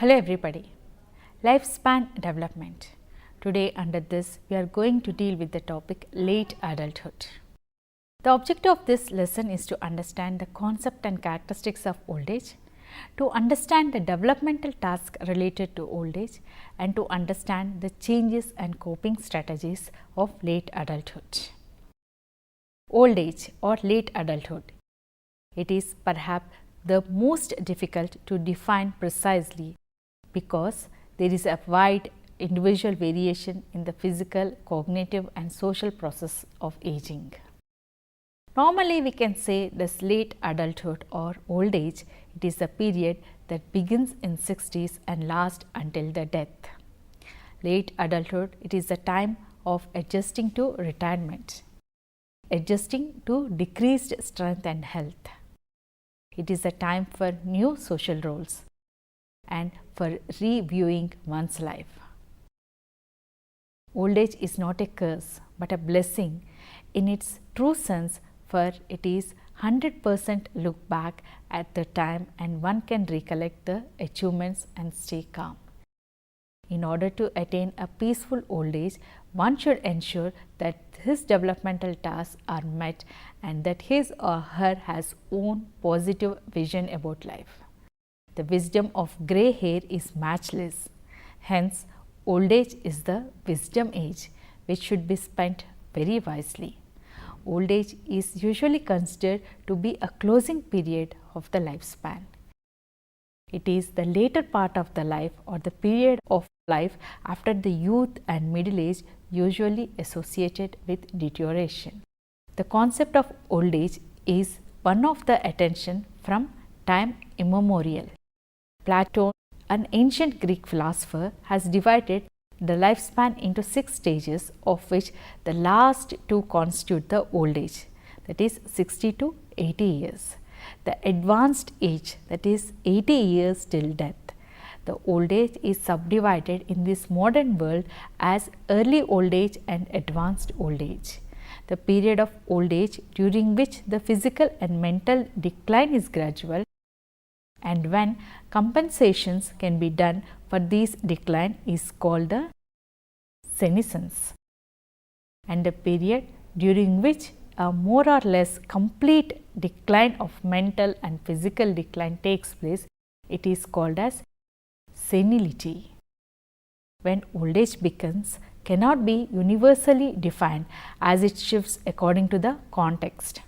Hello everybody, lifespan development. Today under this we are going to deal with the topic late adulthood. The objective of this lesson is to understand the concept and characteristics of old age, to understand the developmental tasks related to old age and to understand the changes and coping strategies of late adulthood. Old age or late adulthood. It is perhaps the most difficult to define precisely because there is a wide individual variation in the physical, cognitive and social process of aging. Normally, we can say this late adulthood or old age, it is a period that begins in 60s and lasts until the death. Late adulthood, it is a time of adjusting to retirement, adjusting to decreased strength and health. It is a time for new social roles and for reviewing one's life. Old age is not a curse, but a blessing in its true sense, for it is 100% look back at the time and one can recollect the achievements and stay calm. In order to attain a peaceful old age, one should ensure that his developmental tasks are met and that his or her has own positive vision about life. The wisdom of grey hair is matchless. Hence, old age is the wisdom age, which should be spent very wisely. Old age is usually considered to be a closing period of the lifespan. It is the later part of the life or the period of life after the youth and middle age, usually associated with deterioration. The concept of old age is one of the attention from time immemorial. Plato, an ancient Greek philosopher, has divided the lifespan into 6 stages, of which the last 2 constitute the old age, that is 60 to 80 years. The advanced age, that is 80 years till death. The old age is subdivided in this modern world as early old age and advanced old age. The period of old age during which the physical and mental decline is gradual and when compensations can be done for this decline is called the senescence, and the period during which a more or less complete decline of mental and physical decline takes place, it is called as senility. When old age begins, cannot be universally defined as it shifts according to the context.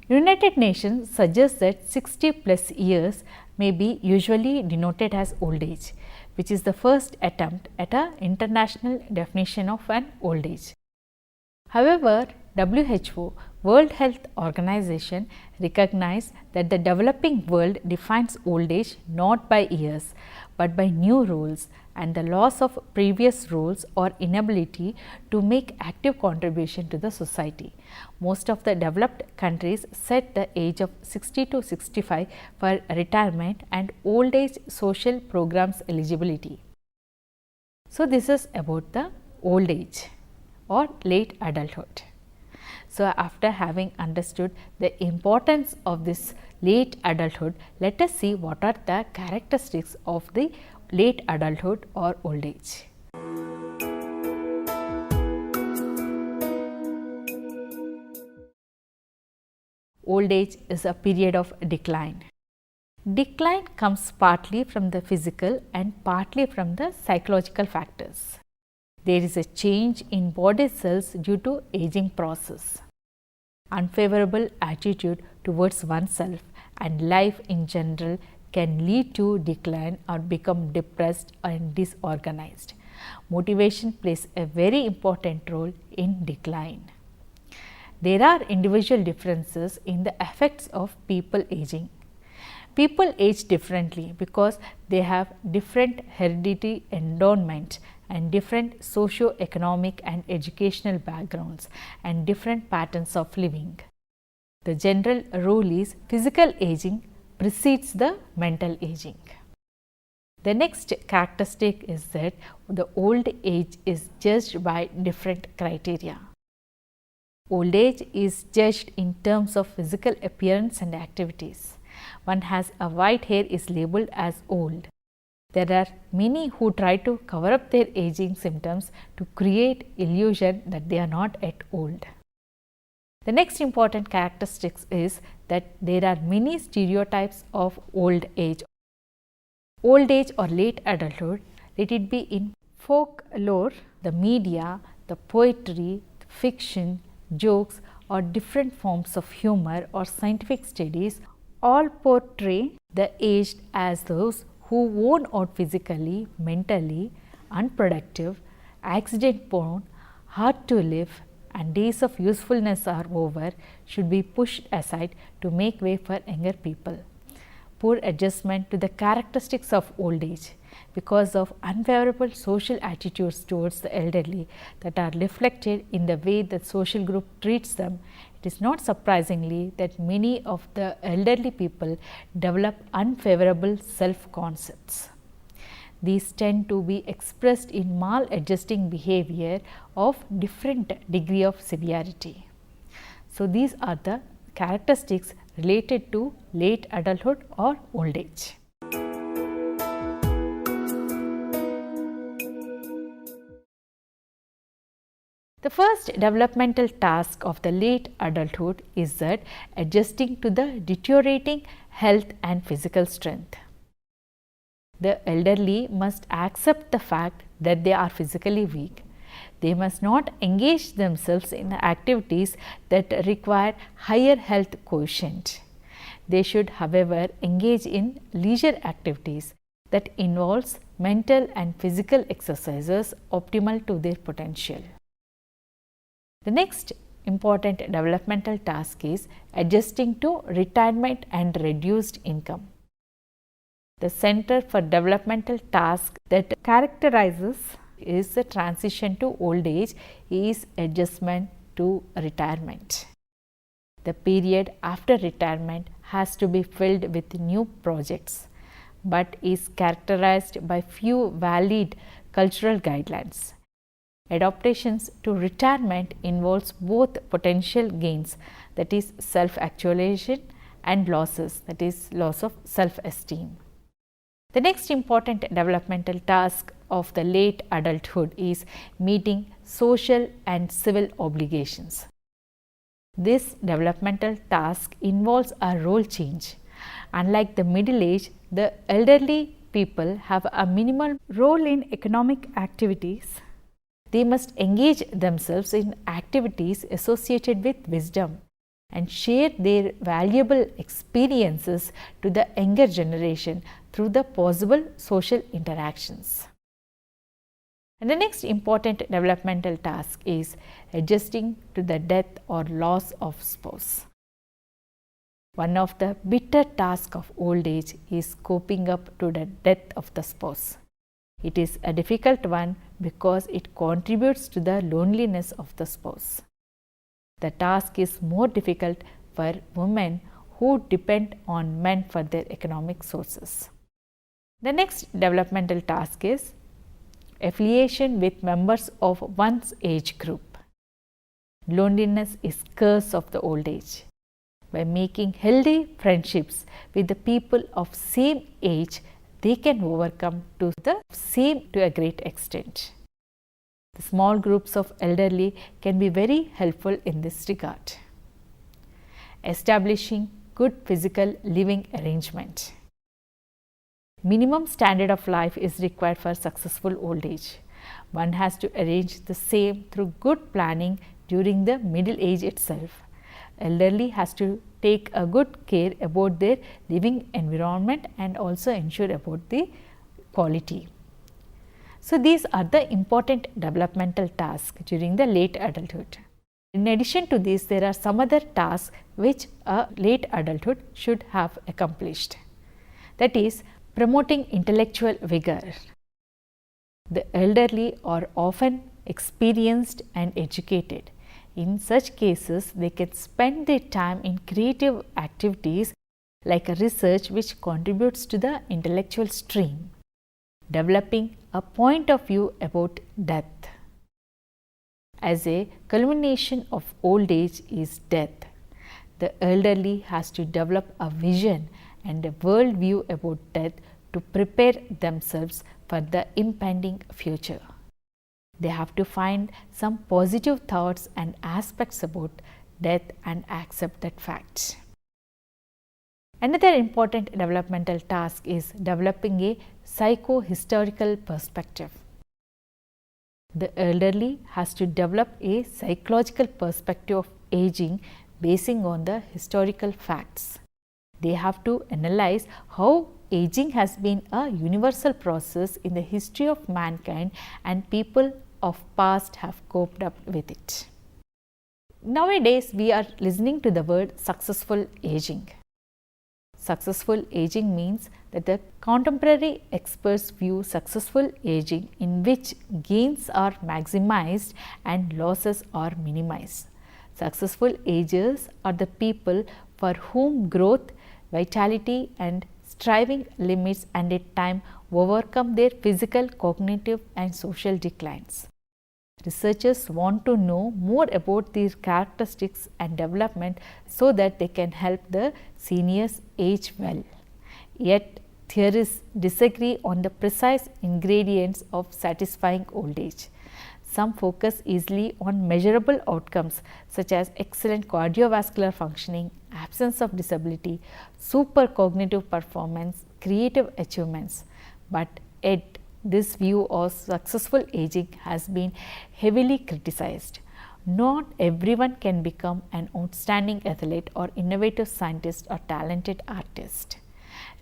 United Nations suggests that 60 plus years may be usually denoted as old age, which is the first attempt at an international definition of an old age. However, WHO, World Health Organization, recognized that the developing world defines old age not by years, but by new roles and the loss of previous roles or inability to make active contribution to the society. Most of the developed countries set the age of 60 to 65 for retirement and old age social programs eligibility. So, this is about the old age or late adulthood. So, after having understood the importance of this late adulthood, let us see what are the characteristics of the late adulthood or old age. Old age is a period of decline. Decline comes partly from the physical and partly from the psychological factors. There is a change in body cells due to aging process. Unfavorable attitude towards oneself and life in general can lead to decline or become depressed and disorganized. Motivation plays a very important role in decline. There are individual differences in the effects of people aging. People age differently because they have different hereditary endowment and different socio-economic and educational backgrounds and different patterns of living. The general rule is physical aging precedes the mental aging. The next characteristic is that the old age is judged by different criteria. Old age is judged in terms of physical appearance and activities. One has a white hair is labeled as old. There are many who try to cover up their aging symptoms to create illusion that they are not yet old. The next important characteristics is that there are many stereotypes of old age. Old age or late adulthood, let it be in folklore, the media, the poetry, the fiction, jokes, or different forms of humor or scientific studies, all portray the aged as those who worn out physically, mentally, unproductive, accident prone, hard to live, and days of usefulness are over, should be pushed aside to make way for younger people. Poor adjustment to the characteristics of old age because of unfavorable social attitudes towards the elderly that are reflected in the way the social group treats them. It is not surprisingly that many of the elderly people develop unfavorable self-concepts. These tend to be expressed in maladjusting behavior of different degree of severity. So, these are the characteristics related to late adulthood or old age. The first developmental task of the late adulthood is that adjusting to the deteriorating health and physical strength. The elderly must accept the fact that they are physically weak. They must not engage themselves in activities that require higher health quotient. They should, however, engage in leisure activities that involves mental and physical exercises optimal to their potential. The next important developmental task is adjusting to retirement and reduced income. The Center for Developmental Tasks that characterizes is the transition to old age is adjustment to retirement. The period after retirement has to be filled with new projects, but is characterized by few valid cultural guidelines. Adaptations to retirement involves both potential gains, that is self-actualization, and losses, that is loss of self-esteem. The next important developmental task of the late adulthood is meeting social and civil obligations. This developmental task involves a role change. Unlike the middle age, the elderly people have a minimal role in economic activities. They must engage themselves in activities associated with wisdom and share their valuable experiences to the younger generation through the possible social interactions. And the next important developmental task is adjusting to the death or loss of spouse. One of the bitter tasks of old age is coping up to the death of the spouse. It is a difficult one because it contributes to the loneliness of the spouse. The task is more difficult for women who depend on men for their economic sources. The next developmental task is affiliation with members of one's age group. Loneliness is curse of the old age. By making healthy friendships with the people of same age, they can overcome to a great extent. The small groups of elderly can be very helpful in this regard. Establishing good physical living arrangement. Minimum standard of life is required for successful old age. One has to arrange the same through good planning during the middle age itself. Elderly has to take a good care about their living environment and also ensure about the quality. So, these are the important developmental tasks during the late adulthood. In addition to this, there are some other tasks which a late adulthood should have accomplished. That is, promoting intellectual vigor. The elderly are often experienced and educated. In such cases, they can spend their time in creative activities like research which contributes to the intellectual stream. Developing a point of view about death. As a culmination of old age is death. The elderly has to develop a vision and a world view about death to prepare themselves for the impending future. They have to find some positive thoughts and aspects about death and accept that fact. Another important developmental task is developing a psycho-historical perspective. The elderly has to develop a psychological perspective of aging basing on the historical facts. They have to analyze how aging has been a universal process in the history of mankind and people of past have coped up with it. Nowadays, we are listening to the word successful aging. Successful aging means that the contemporary experts view successful aging in which gains are maximized and losses are minimized. Successful agers are the people for whom growth, vitality and striving limits and at time overcome their physical, cognitive and social declines. Researchers want to know more about these characteristics and development so that they can help the seniors age well. Yet, theorists disagree on the precise ingredients of satisfying old age. Some focus easily on measurable outcomes such as excellent cardiovascular functioning, absence of disability, supercognitive performance, creative achievements. But yet, this view of successful aging has been heavily criticized. Not everyone can become an outstanding athlete or innovative scientist or talented artist.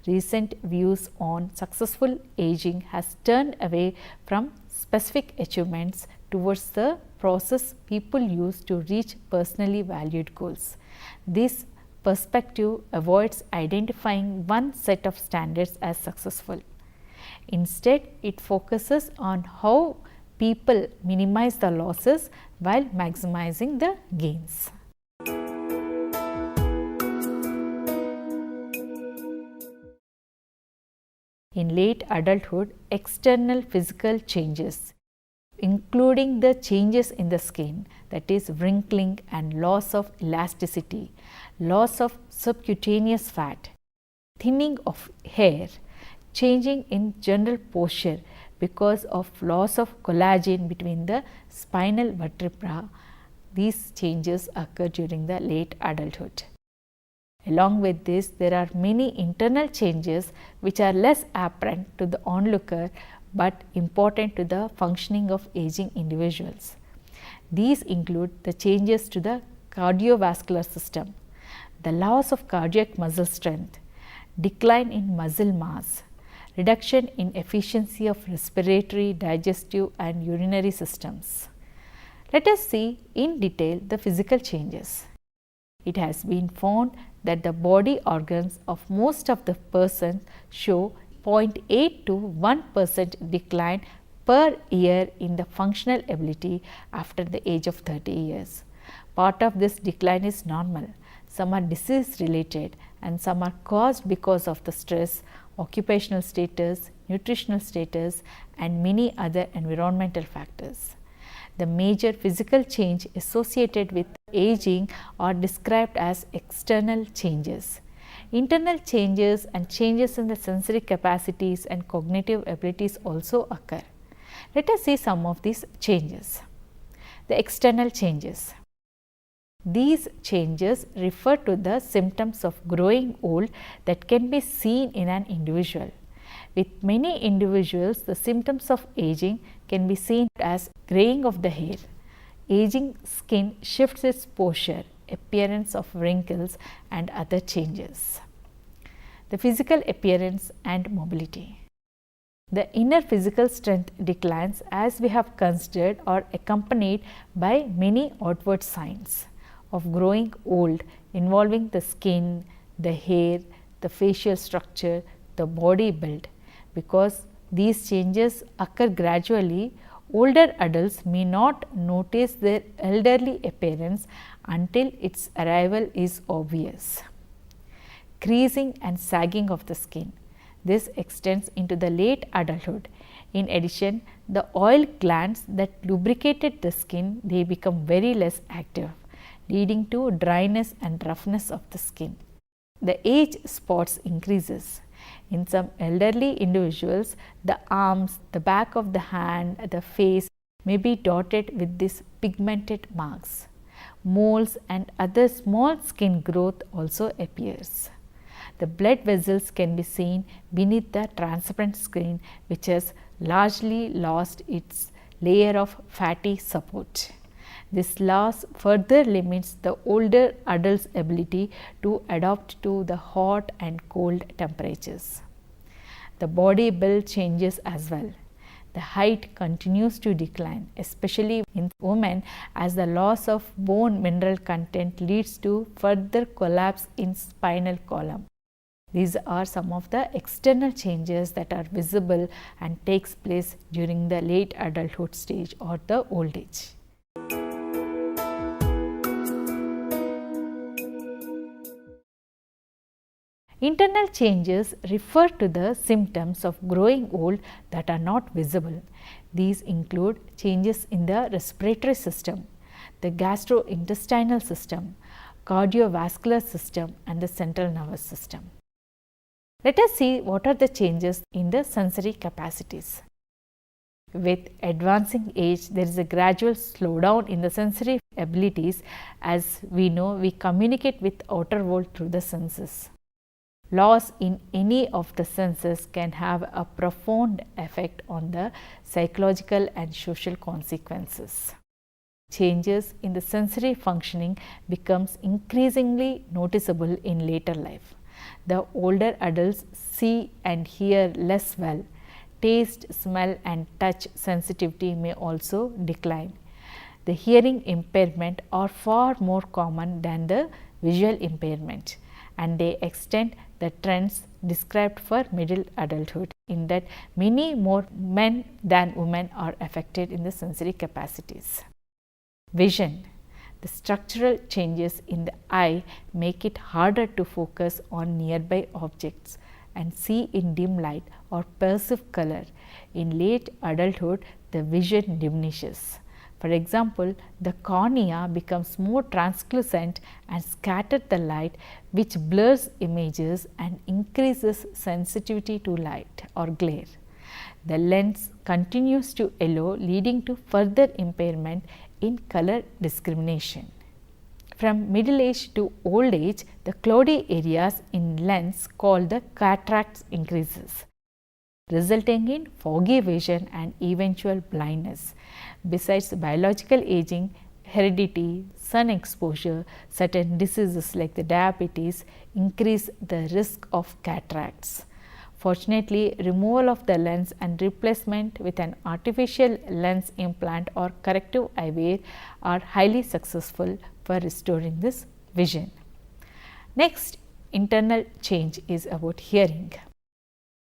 Recent views on successful aging has turned away from specific achievements towards the process people use to reach personally valued goals. This perspective avoids identifying one set of standards as successful. Instead, it focuses on how people minimize the losses while maximizing the gains. In late adulthood, external physical changes, including the changes in the skin, that is wrinkling and loss of elasticity, loss of subcutaneous fat, thinning of hair, changing in general posture because of loss of collagen between the spinal vertebra. These changes occur during the late adulthood. Along with this, there are many internal changes which are less apparent to the onlooker but important to the functioning of aging individuals. These include the changes to the cardiovascular system, the loss of cardiac muscle strength, decline in muscle mass, reduction in efficiency of respiratory, digestive and urinary systems. Let us see in detail the physical changes. It has been found that the body organs of most of the persons show 0.8 to 1% decline per year in the functional ability after the age of 30 years. Part of this decline is normal, some are disease related and some are caused because of the stress, occupational status, nutritional status and many other environmental factors. The major physical change associated with aging are described as external changes. Internal changes and changes in the sensory capacities and cognitive abilities also occur. Let us see some of these changes. The external changes. These changes refer to the symptoms of growing old that can be seen in an individual. With many individuals, the symptoms of aging can be seen as graying of the hair. Aging skin shifts its posture, appearance of wrinkles and other changes. The physical appearance and mobility. The inner physical strength declines, as we have considered, are accompanied by many outward signs of growing old involving the skin, the hair, the facial structure, the body build. Because these changes occur gradually, older adults may not notice their elderly appearance until its arrival is obvious. Creasing and sagging of the skin. This extends into the late adulthood. In addition, the oil glands that lubricated the skin, they become very less active, leading to dryness and roughness of the skin. The age spots increases. In some elderly individuals, the arms, the back of the hand, the face may be dotted with these pigmented marks. Moles and other small skin growth also appears. The blood vessels can be seen beneath the transparent skin, which has largely lost its layer of fatty support. This loss further limits the older adult's ability to adapt to the hot and cold temperatures. The body build changes as well. The height continues to decline, especially in women, as the loss of bone mineral content leads to further collapse in spinal column. These are some of the external changes that are visible and takes place during the late adulthood stage or the old age. Internal changes refer to the symptoms of growing old that are not visible. These include changes in the respiratory system, the gastrointestinal system, cardiovascular system, and the central nervous system. Let us see what are the changes in the sensory capacities. With advancing age, there is a gradual slowdown in the sensory abilities. As we know, we communicate with outer world through the senses. Loss in any of the senses can have a profound effect on the psychological and social consequences. Changes in the sensory functioning becomes increasingly noticeable in later life. The older adults see and hear less well. Taste, smell and touch sensitivity may also decline. The hearing impairment are far more common than the visual impairment, and they extend the trends described for middle adulthood, in that many more men than women are affected in the sensory capacities. Vision. The structural changes in the eye make it harder to focus on nearby objects and see in dim light or perceive color. In late adulthood, the vision diminishes. For example, the cornea becomes more translucent and scatters the light, which blurs images and increases sensitivity to light or glare. The lens continues to yellow, leading to further impairment in color discrimination. From middle age to old age, the cloudy areas in lens called the cataracts increases, resulting in foggy vision and eventual blindness. Besides biological aging, heredity, sun exposure, certain diseases like the diabetes increase the risk of cataracts. Fortunately, removal of the lens and replacement with an artificial lens implant or corrective eyewear are highly successful for restoring this vision. Next, internal change is about hearing.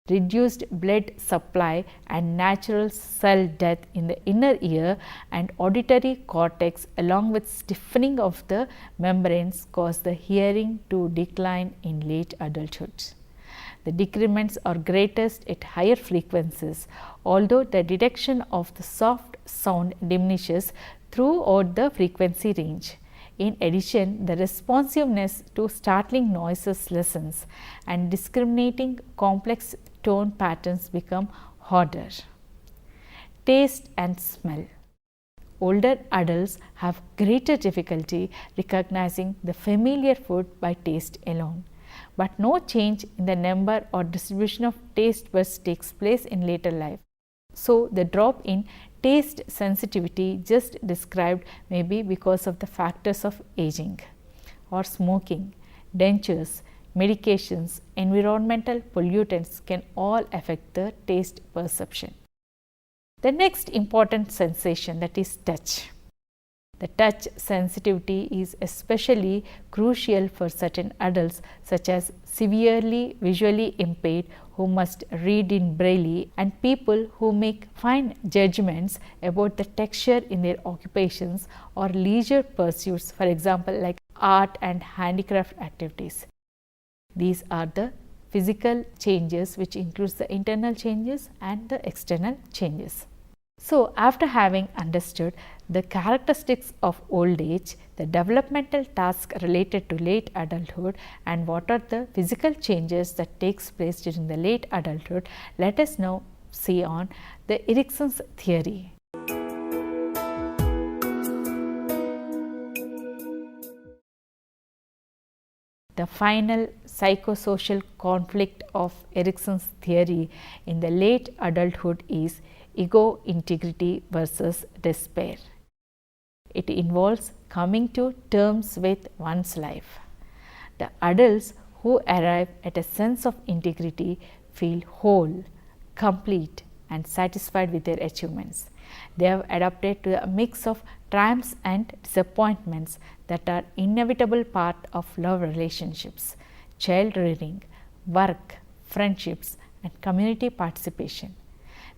Reduced blood supply and natural cell death in the inner ear and auditory cortex, along with stiffening of the membranes, cause the hearing to decline in late adulthood. The decrements are greatest at higher frequencies, although the detection of the soft sound diminishes throughout the frequency range. In addition, the responsiveness to startling noises lessens and discriminating complex tone patterns become harder. Taste and smell. Older adults have greater difficulty recognizing the familiar food by taste alone, but no change in the number or distribution of taste buds takes place in later life. So, the drop in taste sensitivity just described may be because of the factors of aging or smoking, dentures, medications, environmental pollutants can all affect the taste perception. The next important sensation, that is touch. The touch sensitivity is especially crucial for certain adults, such as severely visually impaired who must read in braille, and people who make fine judgments about the texture in their occupations or leisure pursuits, for example like art and handicraft activities. These are the physical changes, which includes the internal changes and the external changes. So, after having understood the characteristics of old age, the developmental tasks related to late adulthood, and what are the physical changes that takes place during the late adulthood, let us now see on the Erikson's theory. The final psychosocial conflict of Erikson's theory in the late adulthood is ego integrity versus despair. It involves coming to terms with one's life. The adults who arrive at a sense of integrity feel whole, complete, and satisfied with their achievements. They have adapted to a mix of triumphs and disappointments that are inevitable part of love relationships, child rearing, work, friendships, and community participation.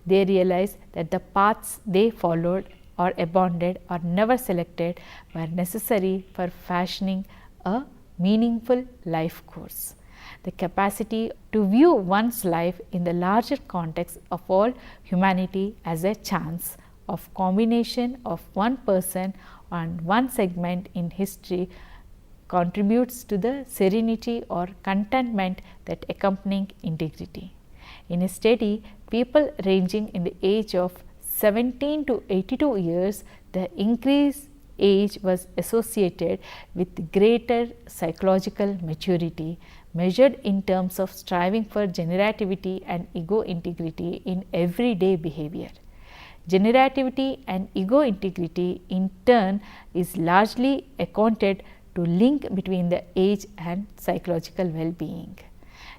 They realize that the paths they followed or abandoned or never selected were necessary for fashioning a meaningful life course. The capacity to view one's life in the larger context of all humanity as a chance of combination of one person and one segment in history contributes to the serenity or contentment that accompanying integrity. In a study, people ranging in the age of 17 to 82 years, the increased age was associated with greater psychological maturity, measured in terms of striving for generativity and ego integrity in everyday behavior. Generativity and ego integrity in turn is largely accounted to link between the age and psychological well-being.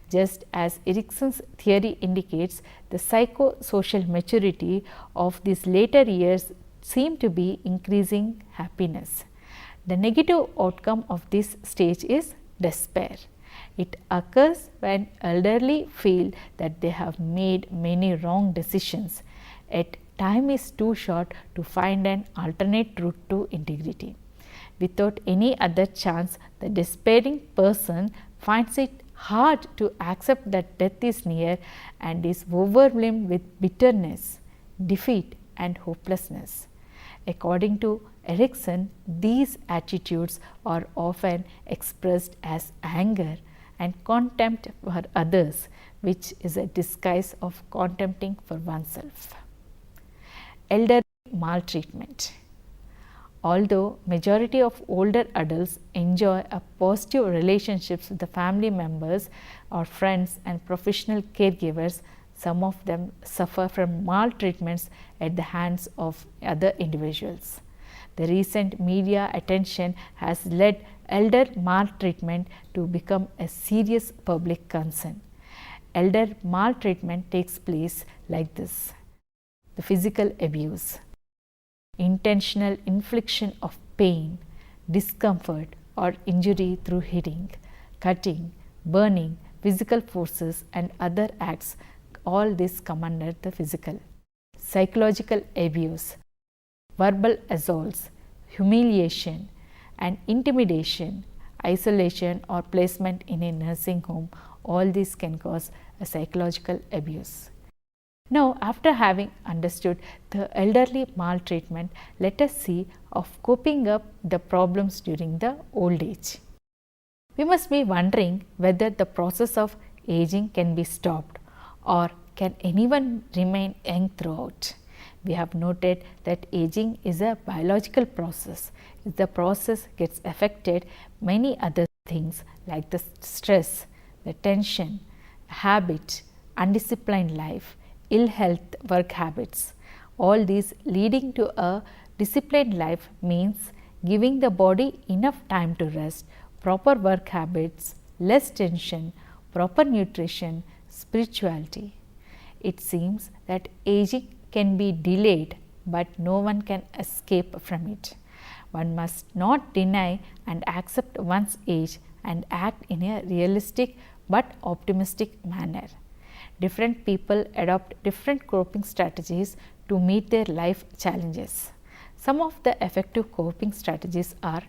Just as Erikson's theory indicates, the psychosocial maturity of these later years seem to be increasing happiness. The negative outcome of this stage is despair. It occurs when elderly feel that they have made many wrong decisions, yet time is too short to find an alternate route to integrity. Without any other chance, the despairing person finds it hard to accept that death is near and is overwhelmed with bitterness, defeat, and hopelessness. According to Erikson, these attitudes are often expressed as anger and contempt for others, which is a disguise of contempting for oneself. Elder maltreatment. Although majority of older adults enjoy a positive relationships with the family members or friends and professional caregivers, some of them suffer from maltreatments at the hands of other individuals. The recent media attention has led elder maltreatment to become a serious public concern. Elder maltreatment takes place like this: the physical abuse, intentional infliction of pain, discomfort, or injury through hitting, cutting, burning, physical forces, and other acts. All this come under the physical. Psychological abuse, verbal assaults, humiliation, and intimidation, isolation, or placement in a nursing home. All this can cause a psychological abuse. Now, after having understood the elderly maltreatment, let us see of coping up the problems during the old age. We must be wondering whether the process of aging can be stopped, or can anyone remain young throughout. We have noted that aging is a biological process. If the process gets affected, many other things like the stress, the tension, habit, undisciplined life, ill health, work habits, all these leading to a disciplined life means giving the body enough time to rest, proper work habits, less tension, proper nutrition, spirituality. It seems that aging can be delayed, but no one can escape from it. One must not deny and accept one's age and act in a realistic but optimistic manner. Different people adopt different coping strategies to meet their life challenges. Some of the effective coping strategies are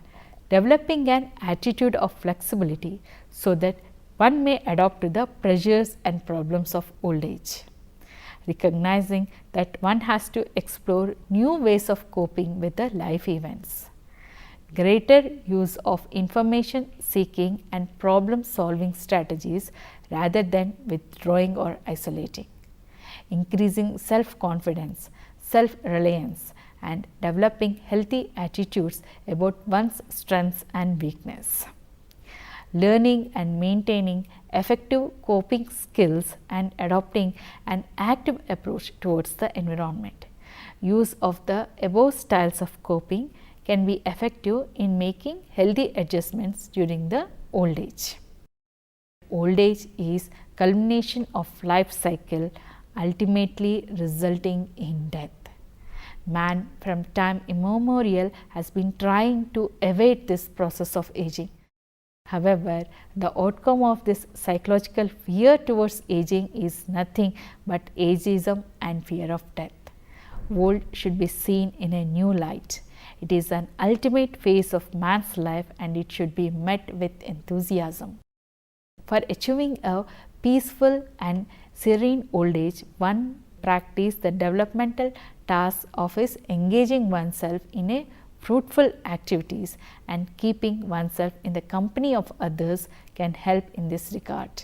developing an attitude of flexibility so that one may adapt to the pressures and problems of old age, recognizing that one has to explore new ways of coping with the life events. Greater use of information seeking and problem solving strategies rather than withdrawing or isolating. Increasing self-confidence, self-reliance, and developing healthy attitudes about one's strengths and weakness. Learning and maintaining effective coping skills and adopting an active approach towards the environment. Use of the above styles of coping can be effective in making healthy adjustments during the old age. Old age is culmination of life cycle, ultimately resulting in death. Man from time immemorial has been trying to evade this process of aging. However, the outcome of this psychological fear towards aging is nothing but ageism and fear of death. Old should be seen in a new light. It is an ultimate phase of man's life and it should be met with enthusiasm. For achieving a peaceful and serene old age, one practice the developmental task of is engaging oneself in a fruitful activities and keeping oneself in the company of others can help in this regard.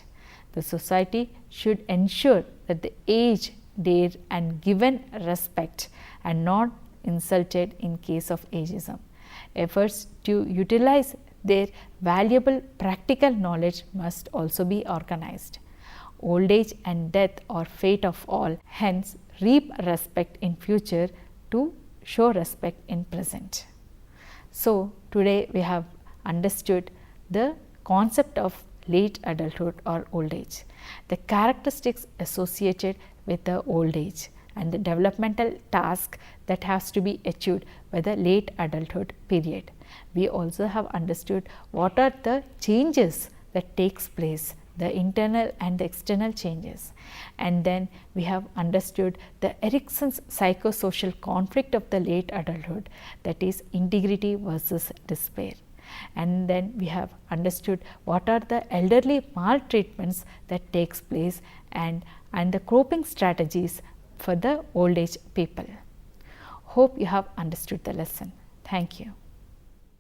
The society should ensure that the aged dare and given respect and not insulted in case of ageism. Efforts to utilize their valuable practical knowledge must also be organized. Old age and death are fate of all, hence reap respect in future to show respect in present. So, today we have understood the concept of late adulthood or old age, the characteristics associated with the old age and the developmental task that has to be achieved by the late adulthood period. We also have understood what are the changes that takes place, the internal and the external changes, and then we have understood the Erikson's psychosocial conflict of the late adulthood, that is integrity versus despair. And then we have understood what are the elderly maltreatments that takes place and the coping strategies for the old age people. Hope you have understood the lesson. Thank you.